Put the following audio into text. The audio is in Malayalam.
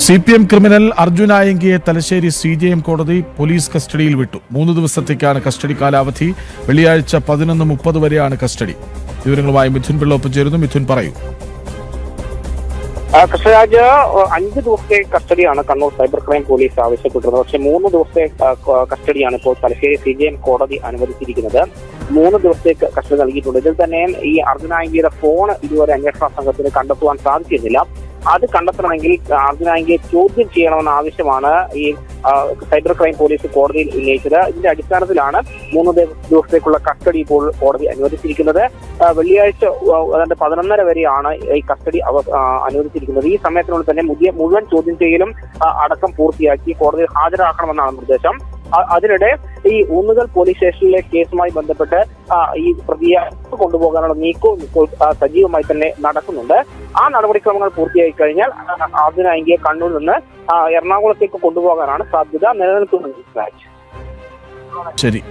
CPM ക്രിമിനൽ അർജുൻ ആയങ്കിയെ തലശ്ശേരി CJM കോടതി പോലീസ് കസ്റ്റഡിയിൽ വിട്ടു. 3 ദിവസത്തേക്കാണ് കസ്റ്റഡി കാലാവധി. വെള്ളിയാഴ്ച 11:30 വരെയാണ് കസ്റ്റഡി. വിവരങ്ങളുമായി മിഥുൻ പിള്ളൊപ്പം ചേരുന്നു. മിഥുൻ, പറയൂ. കൃഷ്ണരാജ്, 5 ദിവസത്തെ കസ്റ്റഡിയാണ് കണ്ണൂർ സൈബർ ക്രൈം പോലീസ് ആവശ്യപ്പെട്ടിരുന്നത്. പക്ഷേ 3 ദിവസത്തെ കസ്റ്റഡിയാണ് ഇപ്പോൾ തലശ്ശേരി CJM കോടതി അനുവദിച്ചിരിക്കുന്നത്. 3 ദിവസത്തേക്ക് കസ്റ്റഡി നൽകിയിട്ടുണ്ട്. ഇതിൽ തന്നെ ഈ അർജുൻ ആയങ്കിയുടെ ഫോൺ ഇതുവരെ അന്വേഷണ സംഘത്തിന് കണ്ടെത്തുവാൻ സാധിച്ചിരുന്നില്ല. അത് കണ്ടെത്തണമെങ്കിൽ അർജുൻ ആയങ്കിയെ ചോദ്യം ചെയ്യണമെന്ന ആവശ്യമാണ് ഈ സൈബർ ക്രൈം പോലീസ് കോടതിയിൽ ഉന്നയിച്ചത്. ഇതിന്റെ അടിസ്ഥാനത്തിലാണ് 3 ദിവസത്തേക്കുള്ള കസ്റ്റഡി ഇപ്പോൾ കോടതി അനുവദിച്ചിരിക്കുന്നത്. വെള്ളിയാഴ്ച 11:30 വരെയാണ് ഈ കസ്റ്റഡി അനുവദിച്ചിരിക്കുന്നത്. ഈ സമയത്തിനുള്ളിൽ തന്നെ മുഴുവൻ ചോദ്യം ചെയ്യലും അടക്കം പൂർത്തിയാക്കി കോടതിയിൽ ഹാജരാക്കണമെന്നാണ് നിർദ്ദേശം. അതിനിടെ ഈ ഊന്നുകൽ പോലീസ് സ്റ്റേഷനിലെ കേസുമായി ബന്ധപ്പെട്ട് ഈ പ്രതിയെ കൊണ്ടുപോകാനുള്ള നീക്കവും ഇപ്പോൾ സജീവമായി തന്നെ നടക്കുന്നുണ്ട്. ആ നടപടിക്രമങ്ങൾ പൂർത്തിയായി കഴിഞ്ഞാൽ അർജുൻ ആയങ്കിയെ കണ്ണൂരിൽ നിന്ന് എറണാകുളത്തേക്ക് കൊണ്ടുപോകാനാണ് സാധ്യത നിലനിൽക്കുന്നത്. ശരി.